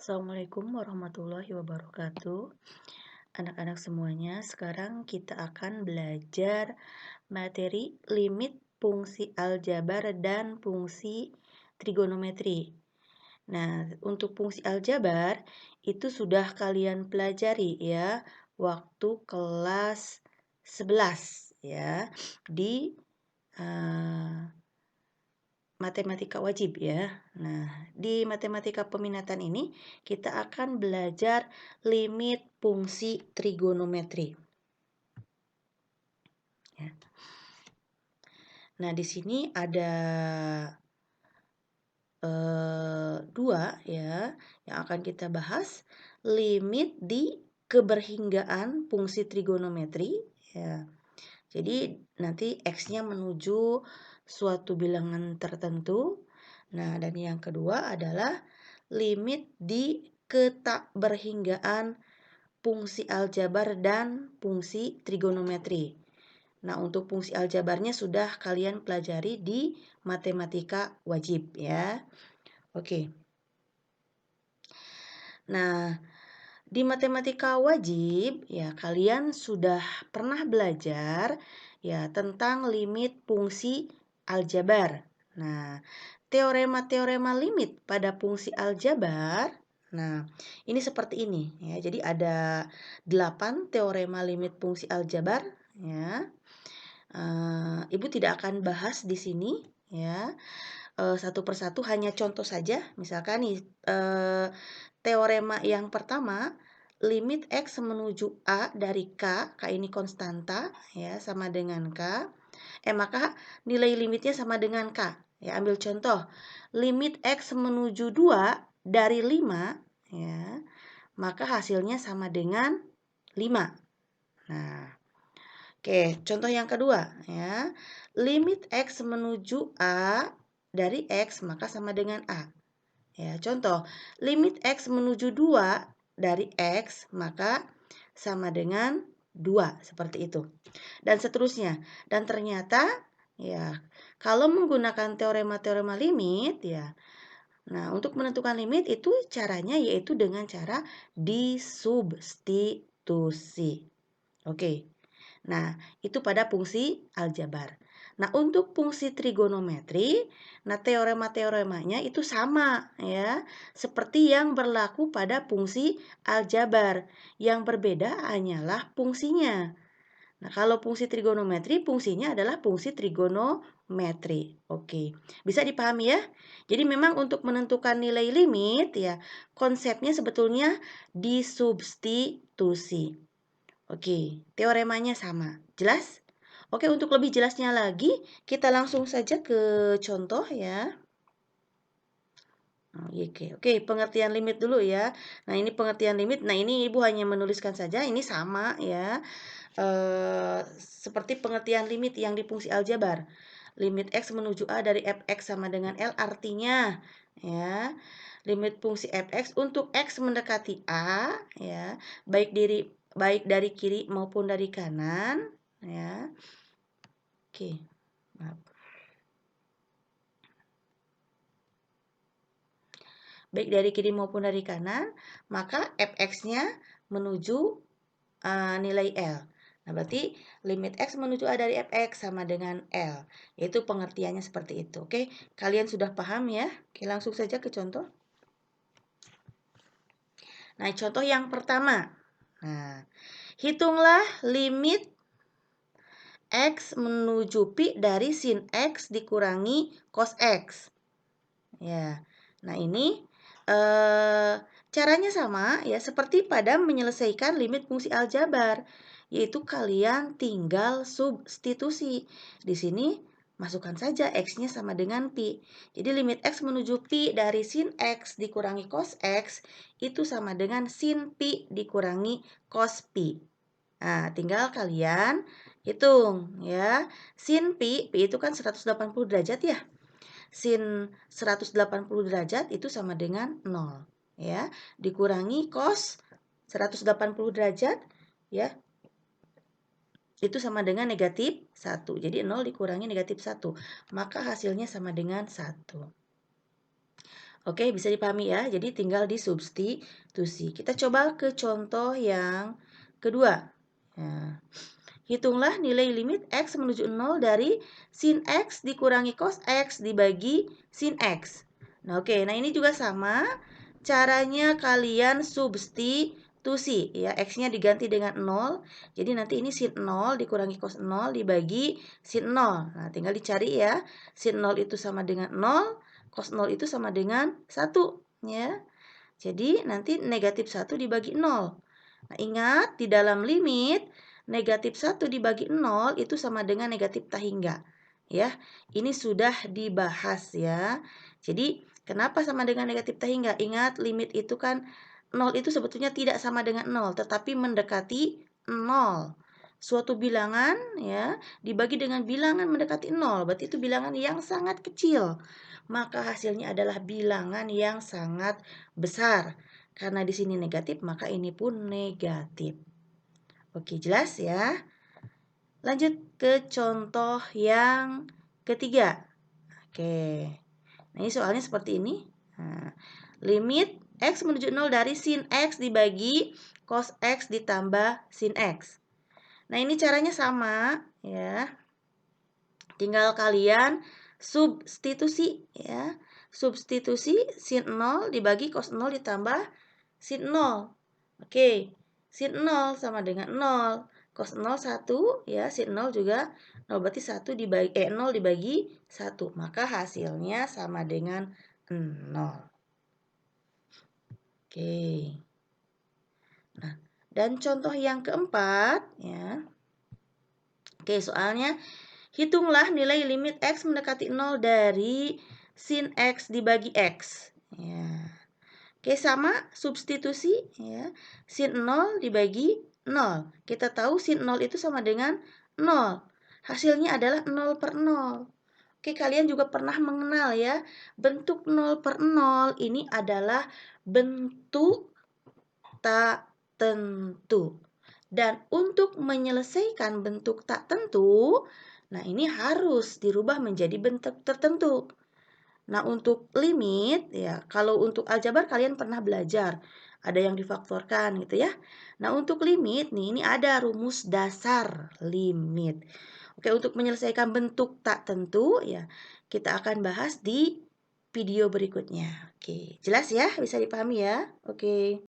Assalamualaikum warahmatullahi wabarakatuh. Anak-anak semuanya, sekarang kita akan belajar materi limit fungsi aljabar dan fungsi trigonometri. Nah, untuk fungsi aljabar itu sudah kalian pelajari ya waktu kelas 11 ya di eh, matematika wajib ya. Nah, di matematika peminatan ini kita akan belajar limit fungsi trigonometri. Ya. Nah, di sini ada dua ya yang akan kita bahas. Limit di keberhinggaan fungsi trigonometri. Ya. Jadi nanti X-nya menuju suatu bilangan tertentu. Nah, dan yang kedua adalah limit di ketakberhinggaan fungsi aljabar dan fungsi trigonometri. Nah, untuk fungsi aljabarnya sudah kalian pelajari di matematika wajib ya. Oke. Nah, di matematika wajib ya kalian sudah pernah belajar ya tentang limit fungsi aljabar. Nah, teorema-teorema limit pada fungsi aljabar. Nah, ini seperti ini ya. Jadi ada 8 teorema limit fungsi aljabar ya. Ibu tidak akan bahas di sini ya. Satu persatu hanya contoh saja. Misalkan nih teorema yang pertama, limit X menuju A dari K ini konstanta ya sama dengan K. Maka nilai limitnya sama dengan K. Ya, ambil contoh. Limit X menuju 2 dari 5 ya, maka hasilnya sama dengan 5. Nah, oke, contoh yang kedua ya. Limit X menuju A dari X maka sama dengan A. Ya, contoh, limit X menuju 2 dari X maka sama dengan 2, seperti itu. Dan seterusnya. Dan ternyata ya, kalau menggunakan teorema-teorema limit ya. Nah, untuk menentukan limit itu caranya yaitu dengan cara disubstitusi. Oke. Nah, itu pada fungsi aljabar. Nah, untuk fungsi trigonometri, nah teorema-teoremanya itu sama ya, seperti yang berlaku pada fungsi aljabar. Yang berbeda hanyalah fungsinya. Nah, kalau fungsi trigonometri, fungsinya adalah fungsi trigonometri. Oke, bisa dipahami ya? Jadi memang untuk menentukan nilai limit ya, konsepnya sebetulnya disubstitusi. Oke, teoremanya sama. Jelas? Oke, untuk lebih jelasnya lagi, kita langsung saja ke contoh ya. Oke, pengertian limit dulu ya. Nah, ini pengertian limit. Nah, ini Ibu hanya menuliskan saja. Ini sama ya. Seperti pengertian limit yang di fungsi aljabar. Limit X menuju A dari fx sama dengan L artinya ya. Limit fungsi fx untuk X mendekati A ya, baik dari kiri maupun dari kanan ya. Oke. Maaf. Baik dari kiri maupun dari kanan, maka fx-nya menuju nilai L. Nah, berarti limit X menuju A dari fx sama dengan L. Itu pengertiannya seperti itu. Oke, kalian sudah paham ya? Oke, langsung saja ke contoh. Nah, contoh yang pertama. Nah, hitunglah limit X menuju pi dari sin X dikurangi cos X. Ya, nah ini caranya sama ya seperti pada menyelesaikan limit fungsi aljabar, yaitu kalian tinggal substitusi. Di sini masukkan saja X-nya sama dengan pi. Jadi limit X menuju pi dari sin X dikurangi cos X itu sama dengan sin pi dikurangi cos pi. Nah, tinggal kalian hitung ya. Sin pi itu kan 180 derajat ya. Sin 180 derajat itu sama dengan 0 ya. Dikurangi cos 180 derajat ya. Itu sama dengan negatif 1. Jadi 0 dikurangi negatif 1. Maka hasilnya sama dengan 1. Oke, bisa dipahami ya. Jadi tinggal disubstitusi. Kita coba ke contoh yang kedua. Nah, hitunglah nilai limit X menuju 0 dari sin X dikurangi cos X dibagi sin X. Nah, oke. Nah, ini juga sama. Caranya kalian substitusi. Ya, X-nya diganti dengan 0. Jadi nanti ini sin 0 dikurangi cos 0 dibagi sin 0. Nah, tinggal dicari ya. Sin 0 itu sama dengan 0. Cos 0 itu sama dengan 1. Ya. Jadi nanti negatif 1 dibagi 0. Nah, ingat di dalam limit negatif 1 dibagi 0 itu sama dengan negatif tak hingga. Ya, ini sudah dibahas ya. Jadi, kenapa sama dengan negatif tak hingga? Ingat, limit itu kan 0 itu sebetulnya tidak sama dengan 0, tetapi mendekati 0. Suatu bilangan ya dibagi dengan bilangan mendekati 0, berarti itu bilangan yang sangat kecil. Maka hasilnya adalah bilangan yang sangat besar. Karena di sini negatif, maka ini pun negatif. Oke, jelas ya? Lanjut ke contoh yang ketiga. Oke. Nah, ini soalnya seperti ini. Nah, limit X menuju 0 dari sin X dibagi cos X ditambah sin X. Nah, ini caranya sama ya. Tinggal kalian substitusi ya. Substitusi sin 0 dibagi cos 0 ditambah sin 0. Oke, sin 0 sama dengan 0. Cos 0 1 ya, sin 0 juga 0, berarti 1 dibagi 0 dibagi 1. Maka hasilnya sama dengan 0. Oke. Nah, dan contoh yang keempat ya. Oke, soalnya hitunglah nilai limit X mendekati 0 dari sin X dibagi X. Ya. Oke, sama substitusi ya. Sin 0 dibagi 0. Kita tahu sin 0 itu sama dengan 0. Hasilnya adalah 0 per 0. Oke, kalian juga pernah mengenal ya. Bentuk 0 per 0 ini adalah bentuk tak tentu. Dan untuk menyelesaikan bentuk tak tentu, nah ini harus dirubah menjadi bentuk tertentu. Nah, untuk limit ya, kalau untuk aljabar kalian pernah belajar, ada yang difaktorkan gitu ya. Nah, untuk limit nih ini ada rumus dasar limit. Oke, untuk menyelesaikan bentuk tak tentu ya, kita akan bahas di video berikutnya. Oke, jelas ya? Bisa dipahami ya? Oke.